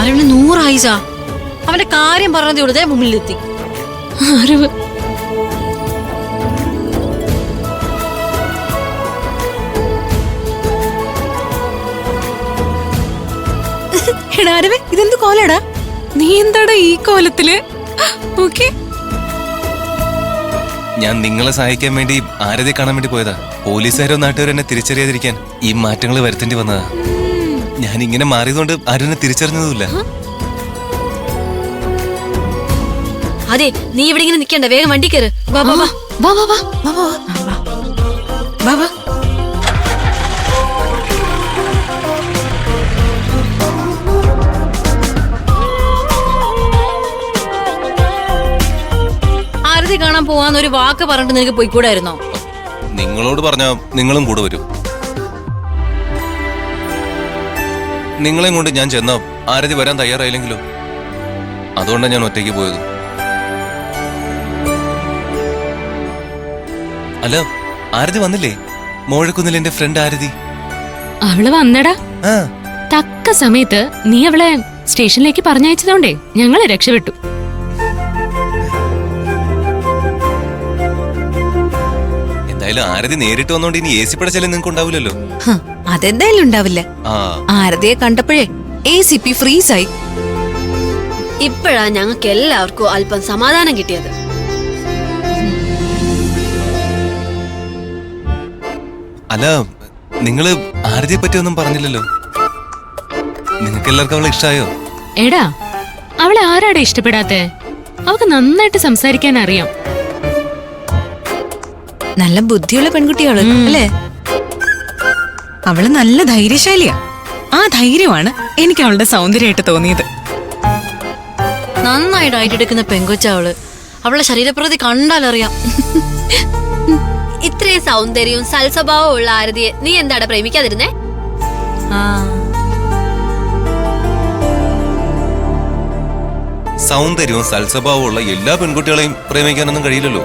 അവന് 100 ആയിസ. അവന്റെ കാര്യം പറഞ്ഞതേ ഉള്ളതേ മുമ്പിലെത്തി. അറിവ് എടാ അരവേ, ഇതെന്ത് കോലടാ? നീ എന്താടാ ഈ കോലത്തില്? ഓക്കെ, ഞാൻ നിങ്ങളെ സഹായിക്കാൻ വേണ്ടി ആരതിയെ കാണാൻ വേണ്ടി പോയതാ. പോലീസുകാരോ നാട്ടുകാരോ എന്നെ തിരിച്ചറിയാതിരിക്കാൻ ഈ മാറ്റങ്ങൾ വരുത്തേണ്ടി വന്നതാ. ഞാൻ ഇങ്ങനെ മാറിയതുകൊണ്ട് ആരും എന്നെ തിരിച്ചറിഞ്ഞതുമില്ല. അതെ, നീ ഇവിടെ ഇങ്ങനെ നിക്കണ്ട, വേഗം വണ്ടി കയറ്. വാ വാ വാ വാ വാ വാ വാ വാ വാ വാ. ആരതി കാണാൻ പോവാന്നൊരു വാക്ക് പറഞ്ഞിട്ട് നിനക്ക് പോയിക്കൂടായിരുന്നോ? നിങ്ങളോട് പറഞ്ഞാ നിങ്ങളും കൂടെ വരും. നിങ്ങളെയും കൊണ്ട് ഞാൻ ചെന്ന ആരതി വരാൻ തയ്യാറായില്ലെങ്കിലോ? അതുകൊണ്ടാണ് ഞാൻ ഒറ്റയ്ക്ക് പോയത്. അല്ല, ആരതി വന്നില്ലേ? മോഴക്കുന്നിൽ എന്റെ ഫ്രണ്ട് ആരതി. അവള് വന്നടാ. ആ, തക്ക സമയത്ത് നീ അവളെ സ്റ്റേഷനിലേക്ക് പറഞ്ഞയച്ചതോണ്ടേ ഞങ്ങള് രക്ഷപ്പെട്ടു. എന്തായാലും ആരതി നേരിട്ട് വന്നോണ്ട് ഇനി AC പടച്ചല്ലേ നിങ്ങൾക്ക് ഉണ്ടാവില്ലല്ലോ. അതെന്തായാലും ഉണ്ടാവില്ല. ആ, ആരതിയെ കണ്ടപ്പോഴേ ACP ഫ്രീസായി. ഇപ്പോഴാ ഞങ്ങൾക്ക് എല്ലാവർക്കും അല്പം സമാധാനം കിട്ടിയത്. അല്ല, നിങ്ങള് ആരതിയെ പറ്റി ഒന്നും പറഞ്ഞില്ലല്ലോ. നിങ്ങൾക്ക് എല്ലാവർക്കും അവളെ ഇഷ്ടായോ? എടാ, അവളെ ആരാടെ ഇഷ്ടപ്പെടാത്തെ? അവക്ക് നന്നായിട്ട് സംസാരിക്കാൻ അറിയാം. നല്ല ബുദ്ധിയുള്ള പെൺകുട്ടികള് അല്ലേ? അവള് നല്ല ധൈര്യശാലിയാ. ആ ധൈര്യമാണ് എനിക്ക് അവളുടെ സൗന്ദര്യമായിട്ട് തോന്നിയത്. നന്നായിട്ട് ആയിട്ടെടുക്കുന്ന പെങ്കൊച്ച അവള്. അവളുടെ ശരീരപ്രകൃതി കണ്ടാലറിയാം. ഇത്രയും സൗന്ദര്യവും സൽസ്വഭാവവും ഉള്ള ആരതിയെ നീ എന്താടാ പ്രേമിക്കാതിരുന്നേ? സൗന്ദര്യവും സൽസ്വഭാവവും ഉള്ള എല്ലാ പെൺകുട്ടികളെയും പ്രേമിക്കാനൊന്നും കഴിയില്ലല്ലോ.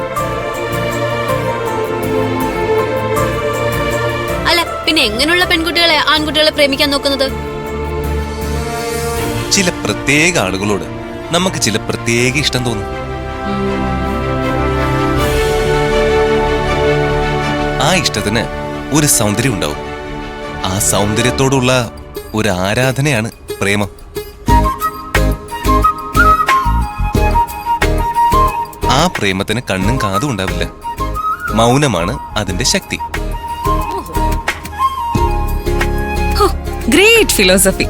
അല്ല, പിന്നെ എങ്ങനെയുള്ള പെൺകുട്ടികളെ ആൺകുട്ടികളെ പ്രേമിക്കാൻ നോക്കുന്നത്? ചില പ്രത്യേക ആളുകളോട് നമുക്ക് ചില പ്രത്യേക ഇഷ്ടം തോന്നും. ആ ഇഷ്ടത്തിന് ഒരു സൗന്ദര്യം ഉണ്ടാവും. ആ സൗന്ദര്യത്തോടുള്ള ഒരു ആരാധനയാണ് പ്രേമം. ആ പ്രേമത്തിന് കണ്ണും കാതും ഉണ്ടാവില്ല. മൗനമാണ് അതിന്റെ ശക്തി. Great philosophy.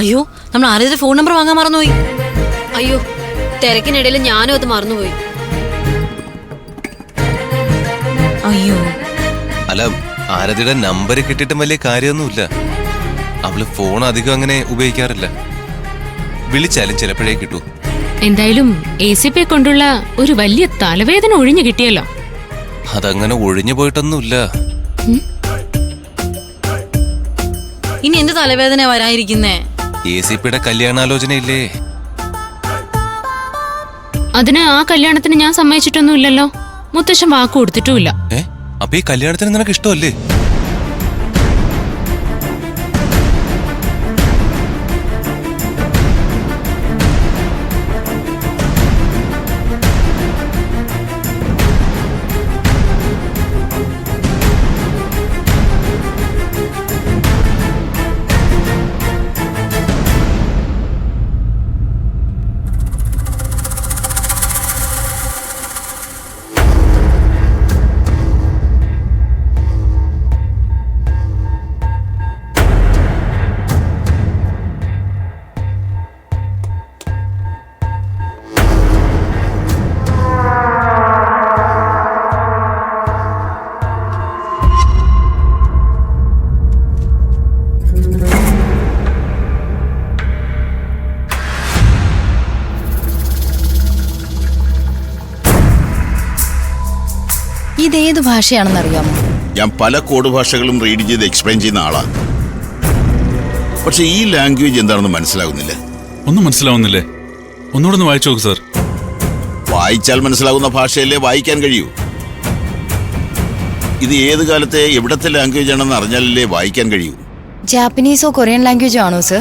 അയ്യോ, നമ്മൾ ആരതിയുടെ ഫോൺ നമ്പർ വാങ്ങാൻ മറന്നുപോയി. അയ്യോ, തിരക്കിനിടയിൽ ഞാനും അത് മറന്നുപോയി. അയ്യോ, അല്ല, ആരതിയുടെ നമ്പർ കിട്ടിയിട്ടും വലിയ കാര്യമൊന്നുമില്ല. അവള് ഫോൺ അധികം അങ്ങനെ ഉപയോഗിക്കാറില്ല. വിളിച്ചാലും ചിലപ്പോഴേ കിട്ടൂ. എന്തായാലും ACP കൊണ്ടുള്ള ഒരു വലിയ തലവേദന ഒഴിഞ്ഞു കിട്ടിയല്ലോ. അതങ്ങനെ ഒഴിഞ്ഞു പോയിട്ടൊന്നുമില്ല. ഇനി എന്ത് തലവേദന വരാതിരിക്കുന്നേ? ACPയുടെ കല്യാണാലോചനയില്ലേ? അതിന് ആ കല്യാണത്തിന് ഞാൻ സമ്മതിച്ചിട്ടൊന്നുമില്ലല്ലോ. മുത്തശ്ശൻ വാക്ക് കൊടുത്തിട്ടുമില്ല. അപ്പൊ ഈ കല്യാണത്തിന് നിനക്ക് ഇഷ്ടമല്ലേ? ഇതേത് ഭാഷയാണെന്നറിയാമോ? ഞാൻ പല കോഡ് ഭാഷകളും റീഡ് ചെയ്ത് എക്സ്പ്ലെയിൻ ചെയ്യുന്ന ആളാ. പക്ഷെ ഈ ലാംഗ്വേജ് എന്താണെന്ന് മനസ്സിലാകുന്നില്ല. ഒന്നും മനസ്സിലാവുന്നില്ലേ? ഒന്നുകൂടെ ഒന്ന് വായിച്ചു നോക്ക് സാർ. വായിച്ചാൽ മനസ്സിലാകുന്ന ഭാഷയല്ലേ വായിക്കാൻ കഴിയൂ. ഇത് ഏത് കാലത്തെ എവിടത്തെ ലാംഗ്വേജ് ആണെന്ന് അറിഞ്ഞാലല്ലേ വായിക്കാൻ കഴിയൂ. ജാപ്പനീസോ കൊറിയൻ ലാംഗ്വേജോ ആണോ സർ?